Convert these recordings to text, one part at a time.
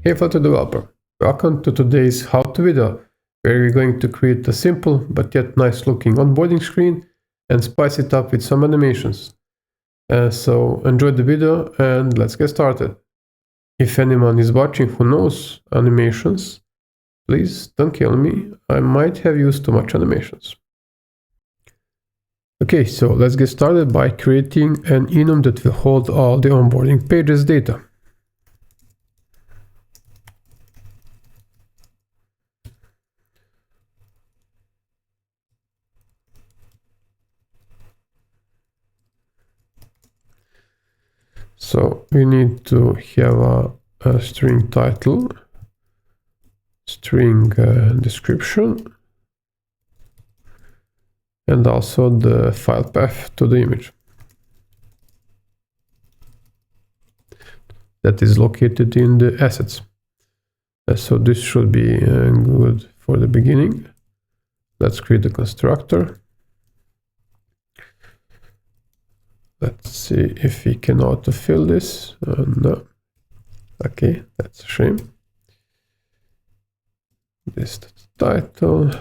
Hey Flutter developer, welcome to today's how-to video, where we're going to create a simple but yet nice looking onboarding screen and spice it up with some animations. So enjoy the video and let's get started. If anyone is watching who knows animations, please don't kill me, I might have used too much animations. Okay, so let's get started by creating an enum that will hold all the onboarding pages data. So we need to have a string title, string description, and also the file path to the image that is located in the assets. So this should be good for the beginning. Let's create a constructor. Let's see if we can autofill this. No. Okay, that's a shame. This is the title,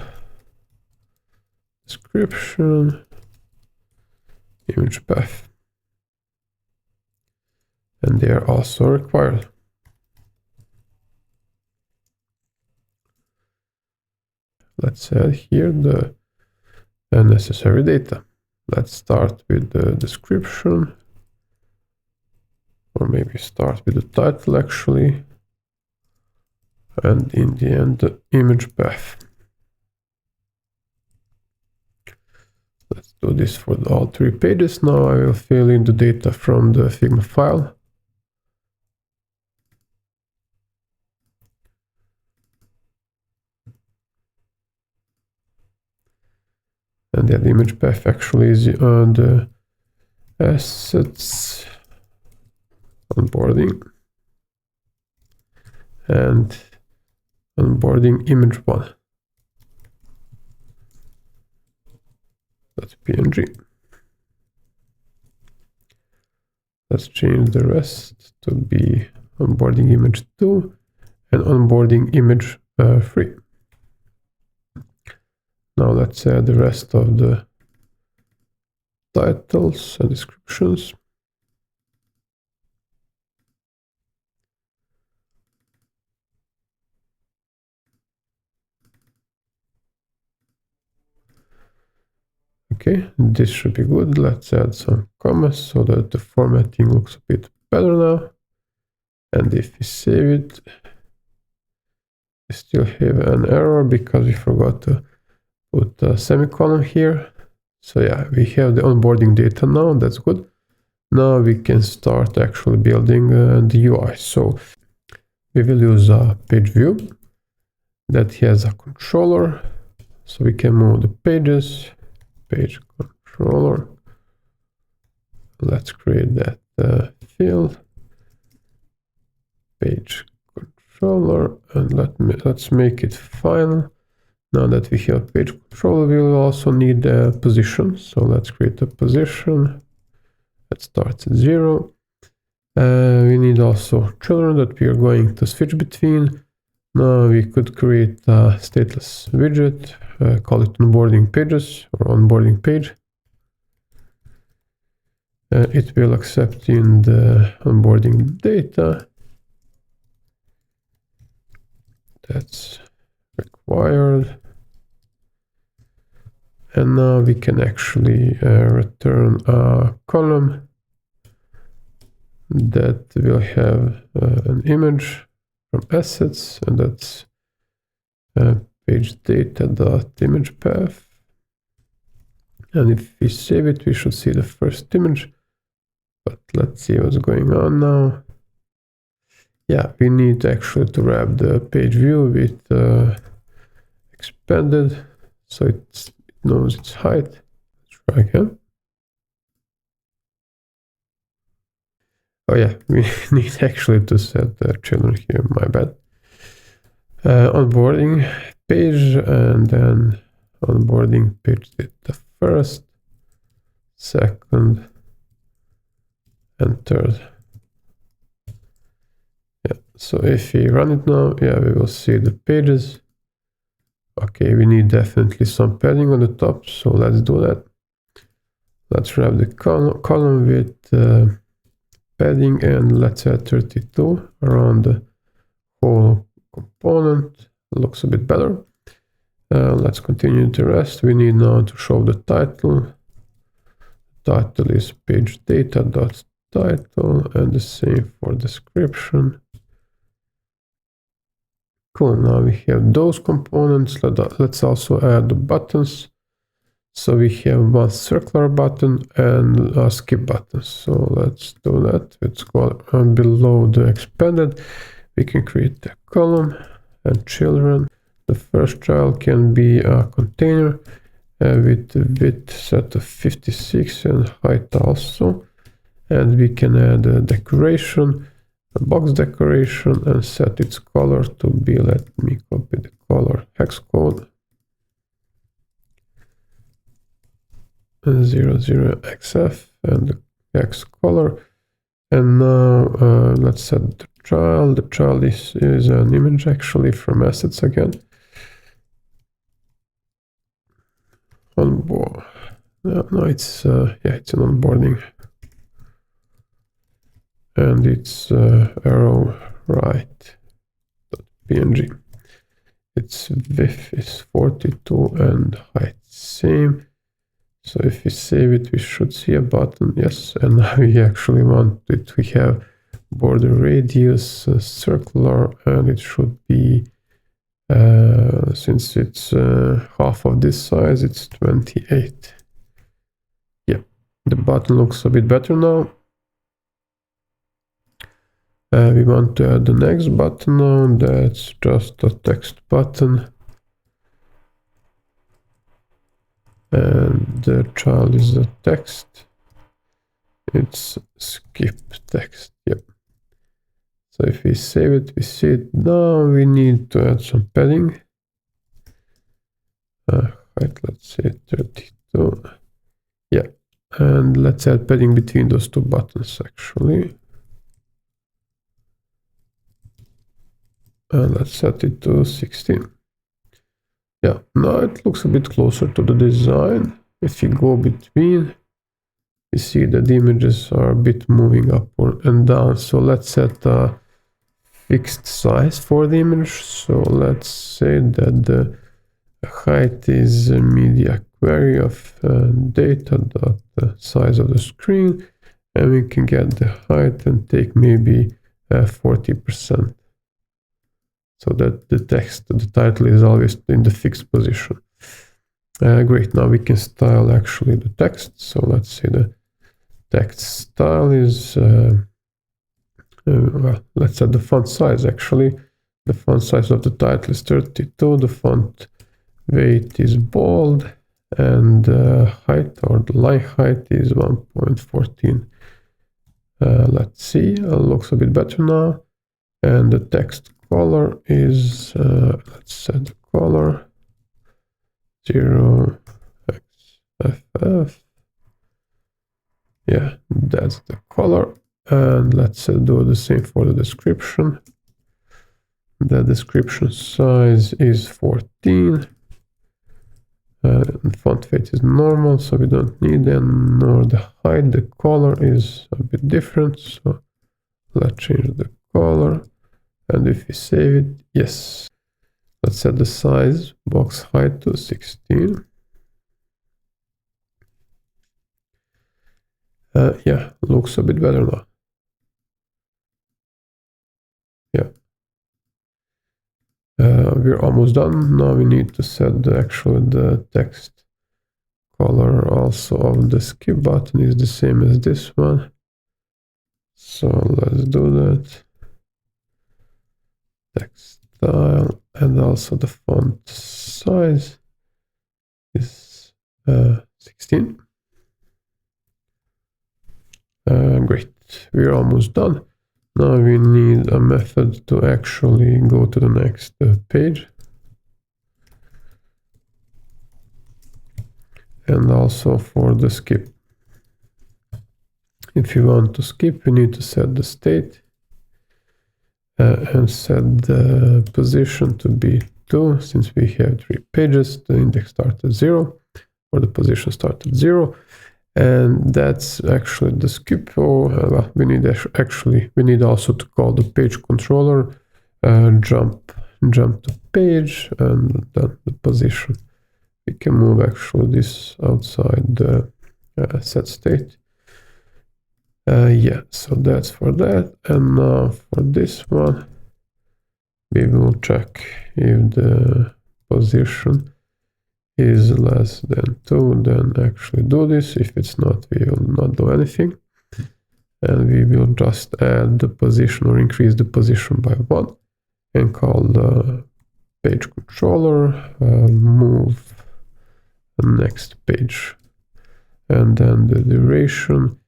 description, image path. And they are also required. Let's add here the necessary data. Let's start with the description, or maybe start with the title actually, and in the end the image path. Let's do this for all 3 pages. Now I will fill in the data from the Figma file. And the image path actually is on the assets, onboarding, and onboarding image 1. That's PNG. Let's change the rest to be onboarding image 2 and onboarding image 3. Now let's add the rest of the titles and descriptions. Okay, this should be good. Let's add some commas so that the formatting looks a bit better now. And if we save it, we still have an error because we forgot to put a semicolon here. So yeah, we have the onboarding data now. That's good. Now we can start actually building the UI. So we will use a page view that has a controller. So we can move the pages, page controller. Let's create that field, page controller, and let's make it final. Now that we have page controller, we will also need a position. So let's create a position that starts at 0. We need also children that we are going to switch between. Now we could create a stateless widget, call it onboarding pages or onboarding page. It will accept in the onboarding data. That's required. And now we can actually return a column that will have an image from assets, and that's page data.image path. And if we save it, we should see the first image. But let's see what's going on now. Yeah, we need actually to wrap the page view with expanded, so it knows its height. Let's try again. Oh yeah, we need actually to set the children here, my bad. Onboarding page, and then onboarding page data first, second, and third. Yeah, So if we run it now, yeah, we will see the pages. Okay, we need definitely some padding on the top, so let's do that. Let's wrap the column with padding, and let's add 32 around the whole component. Looks a bit better. Let's continue the rest. We need now to show the title. Title is page data.title, and the same for description. Cool, now we have those components. Let's also add the buttons. So we have one circular button and a skip button. So let's do that. It's called below the expanded. We can create a column and children. The first child can be a container with the width set to 56 and height also. And we can add a decoration, a box decoration, and set its color to be, let me copy the color hex code, 00xf and the hex color. And now let's set the child. The child is an image actually from assets again. Onboard. No, it's it's an onboarding. And it's arrow right.png. Its width is 42 and height same. So if we save it, we should see a button. Yes, and now we actually want it. We have border radius circular, and it should be since it's half of this size, it's 28. Yeah, the button looks a bit better now. We want to add the next button now. That's just a text button. And the child is the text. It's skip text. Yep. So if we save it, we see it. Now we need to add some padding. Height, let's say 32. Yeah. And let's add padding between those two buttons actually. And let's set it to 16. Yeah, now it looks a bit closer to the design. If you go between, you see that the images are a bit moving up and down. So let's set a fixed size for the image. So let's say that the height is media query of data.size of the screen. And we can get the height and take maybe 40%. So that the text, the title is always in the fixed position. Great, now we can style actually the text. So let's say the text style is, well, let's set the font size actually. The font size of the title is 32, the font weight is bold, and height or the line height is 1.14. Let's see, it looks a bit better now. And the text color is, let's set the color 0xff. Yeah, that's the color. And let's do the same for the description. The description size is 14. Font weight is normal, so we don't need them, nor the height. The color is a bit different, so let's change the color. And if we save it, yes. Let's set the size, box height to 16. Yeah, looks a bit better now. Yeah. We're almost done. Now we need to set the text color also of the skip button is the same as this one. So let's do that. Text style, and also the font size is 16. Great, we're almost done. Now we need a method to actually go to the next page. And also for the skip. If you want to skip, you need to set the state. and set the position to be 2. Since we have 3 pages, the index starts at 0, or the position starts at 0. And that's actually the skip. Well, we need also to call the page controller, jump to page, and then the position. We can move actually this outside the set state. Yeah, so that's for that. And now for this one, we will check if the position is less than 2, then actually do this. If it's not, we will not do anything. And we will just add the position or increase the position by 1 and call the page controller move the next page. And then the duration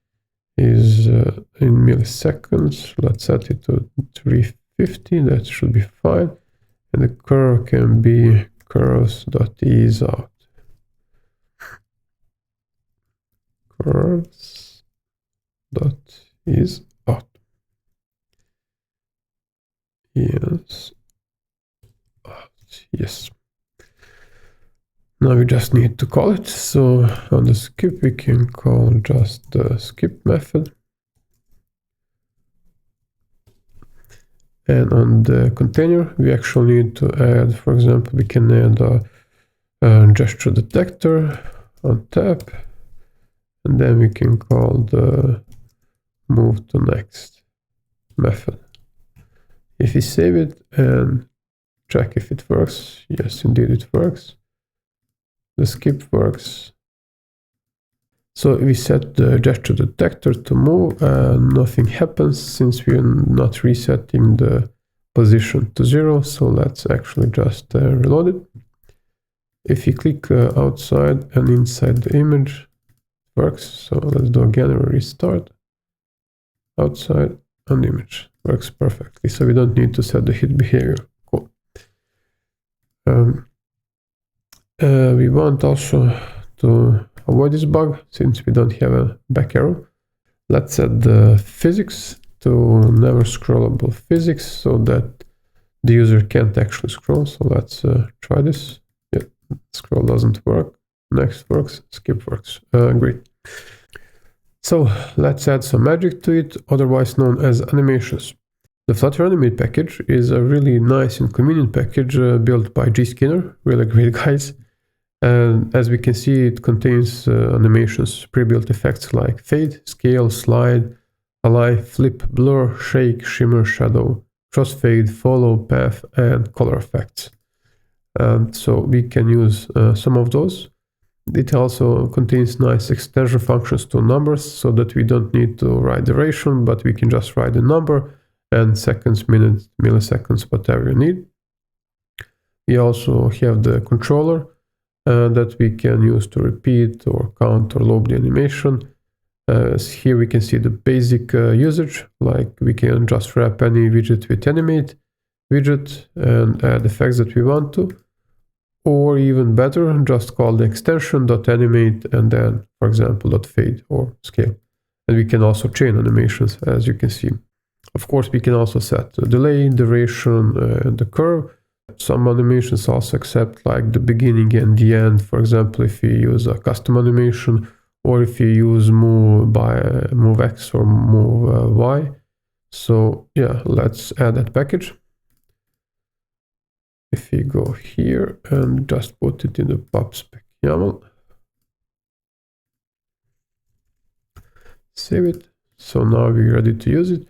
is in milliseconds. Let's set it to 350. That should be fine. And the curve can be curves.easeout. Curves.easeout. Yes. Now we just need to call it. So on the skip, we can call just the skip method. And on the container, we actually need to add, for example, we can add a gesture detector on tap, and then we can call the move to next method. If we save it and check if it works, yes, indeed it works. The skip works. So we set the gesture detector to move, nothing happens since we're not resetting the position to 0. So let's actually just reload it. If you click outside and inside the image, it works. So let's do again a restart. Outside and image works perfectly. So we don't need to set the hit behavior. Cool. We want also to avoid this bug since we don't have a back arrow. Let's set the physics to never scrollable physics so that the user can't actually scroll. So let's try this. Yeah, scroll doesn't work. Next works, skip works. Great. So let's add some magic to it, otherwise known as animations. The Flutter Animate package is a really nice and convenient package built by G-Skinner, really great guys. And as we can see, it contains animations, pre-built effects like fade, scale, slide, align, flip, blur, shake, shimmer, shadow, crossfade, follow, path, and color effects. So we can use some of those. It also contains nice extension functions to numbers so that we don't need to write duration, but we can just write the number and seconds, minutes, milliseconds, whatever you need. We also have the controller that we can use to repeat or count or loop the animation. Here we can see the basic usage, like we can just wrap any widget with animate widget and add effects that we want to. Or even better, just call the extension .animate and then, for example, .fade or scale. And we can also chain animations, as you can see. Of course, we can also set the delay, duration, and the curve. Some animations also accept like the beginning and the end. For example, if you use a custom animation, or if you use move X or move Y. So yeah, let's add that package. If we go here and just put it in the pub/spec YAML, save it. So now we're ready to use it.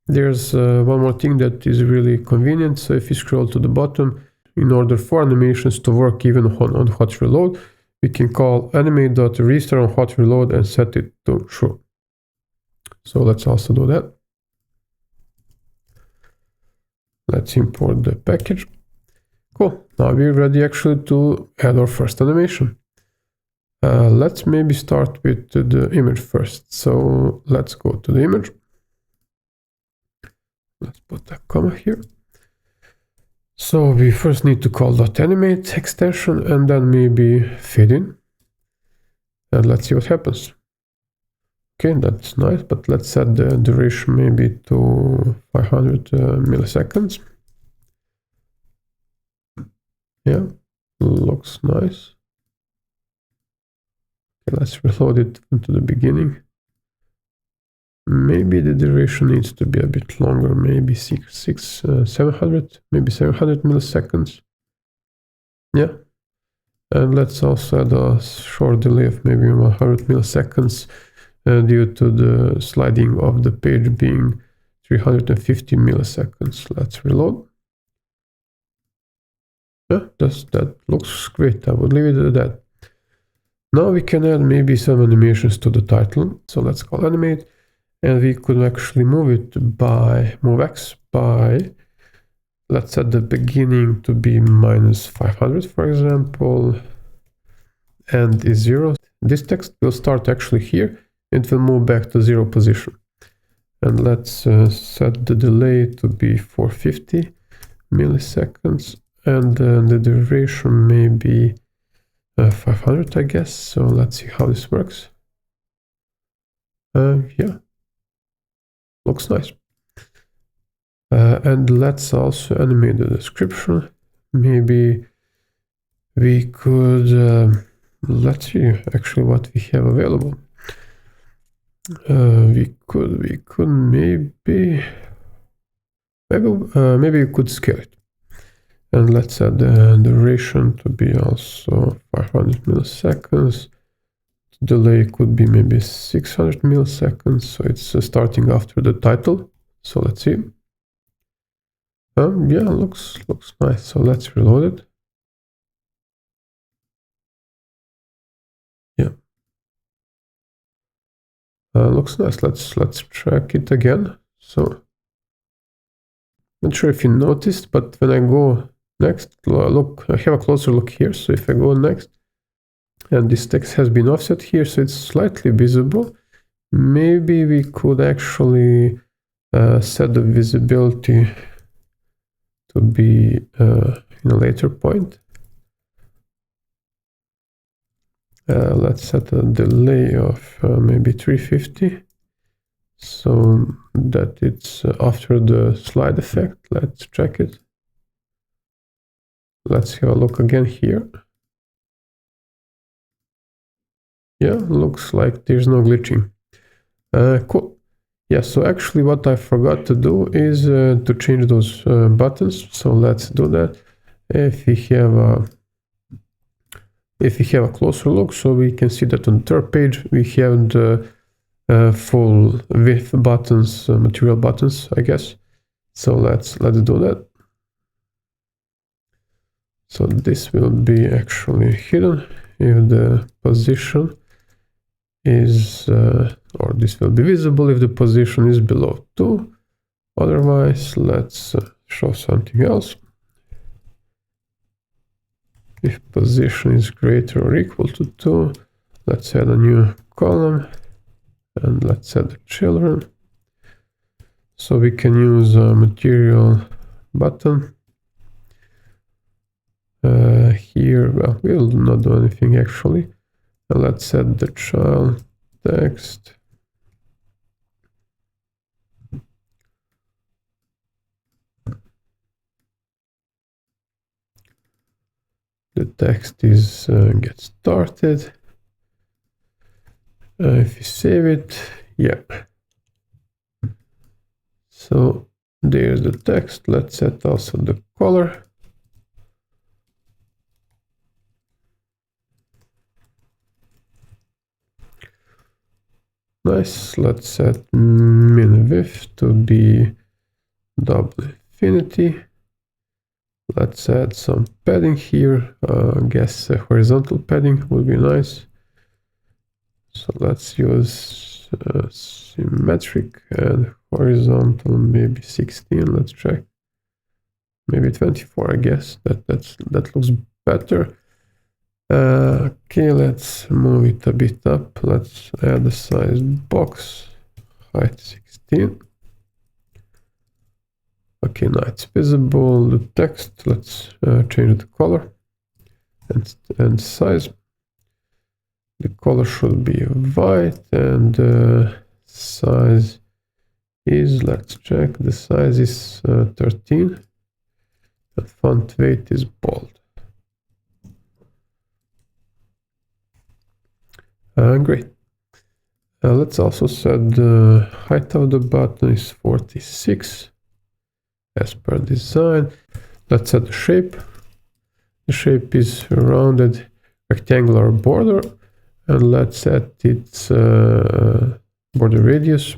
There's one more thing that is really convenient. So if you scroll to the bottom, in order for animations to work even on hot reload, we can call animate.restart on hot reload and set it to true. So let's also do that. Let's import the package. Cool. Now we're ready actually to add our first animation. Let's maybe start with the image first. So let's go to the image. Let's put a comma here. So we first need to call .animate extension and then maybe fade in. And let's see what happens. Okay, that's nice, but let's set the duration maybe to 500 milliseconds. Yeah, looks nice. Okay, let's reload it into the beginning. Maybe the duration needs to be a bit longer, maybe 700, maybe 700 milliseconds. Yeah. And let's also add a short delay of maybe 100 milliseconds due to the sliding of the page being 350 milliseconds. Let's reload. Yeah, that looks great. I would leave it at that. Now we can add maybe some animations to the title. So let's call animate, and we could actually move it by move X by, let's set the beginning to be -500, for example, and is 0. This text will start actually here. It will move back to 0 position. And let's set the delay to be 450 milliseconds, and the duration may be 500, I guess. So let's see how this works. Yeah, looks nice. And let's also animate the description. Maybe we could, let's see actually what we have available. We could maybe we could scale it. And let's set the duration to be also 500 milliseconds. Delay could be maybe 600 milliseconds, so it's starting after the title. So let's see. Yeah, looks nice. So let's reload it. Yeah, looks nice. Let's track it again. So not sure if you noticed, but when I go next, look, I have a closer look here. So if I go next, and this text has been offset here, so it's slightly visible. Maybe we could actually set the visibility to be in a later point. Let's set a delay of maybe 350, so that it's after the slide effect. Let's check it. Let's have a look again here. Yeah, looks like there's no glitching. Cool. Yeah, so actually what I forgot to do is to change those buttons. So let's do that. If we have a closer look, so we can see that on the third page we have the full width buttons, material buttons, I guess. So let's do that. So this will be actually hidden if the position is, or this will be visible if the position is below 2. Otherwise, let's show something else. If position is greater or equal to 2, let's add a new column, and let's add the children. So we can use a material button. Here, well, we'll not do anything actually. Let's set the child text. The text is get started. If you save it, yeah. So there's the text. Let's set also the color. Nice. Let's set min width to be double infinity. Let's add some padding here. I guess horizontal padding would be nice. So let's use symmetric and horizontal, maybe 16. Let's check. Maybe 24, I guess. That looks better. Okay, let's move it a bit up. Let's add a size box, height 16. Okay, now it's visible. The text, let's change the color and size. The color should be white, and size is, let's check, the size is 13. The font weight is bold. Great. Let's also set the height of the button is 46 as per design. Let's set the shape. The shape is a rounded rectangular border, and let's set its border radius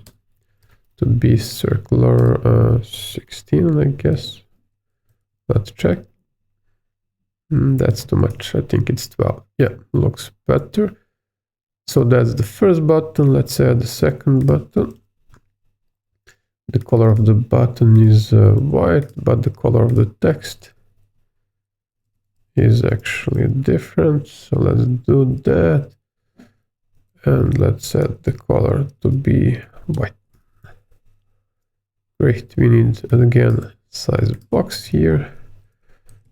to be circular 16, I guess. Let's check. That's too much. I think it's 12. Yeah, looks better. So that's the first button. Let's add the second button. The color of the button is white, but the color of the text is actually different. So let's do that. And let's set the color to be white. Great. We need, again, size box here.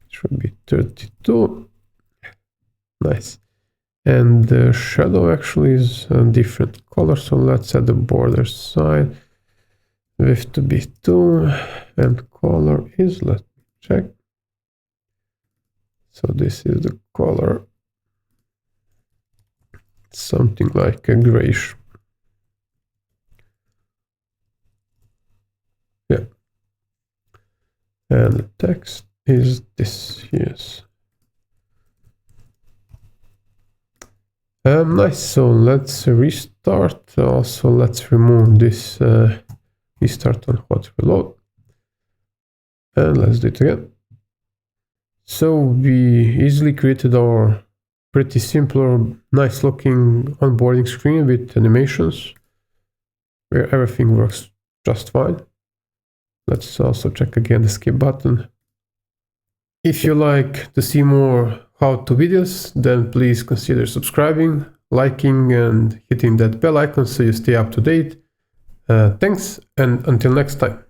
It should be 32. Nice. And the shadow actually is a different color, so let's set the border side width to be 2, and color is, let's check. So this is the color, something like a grayish. Yeah. And the text is this, yes. Nice, so let's restart. Also, let's remove this restart on hot reload. And let's do it again. So we easily created our pretty simple, nice looking onboarding screen with animations where everything works just fine. Let's also check again the skip button. If you like to see more how-to videos, then please consider subscribing, liking, and hitting that bell icon so you stay up to date. Thanks, and until next time.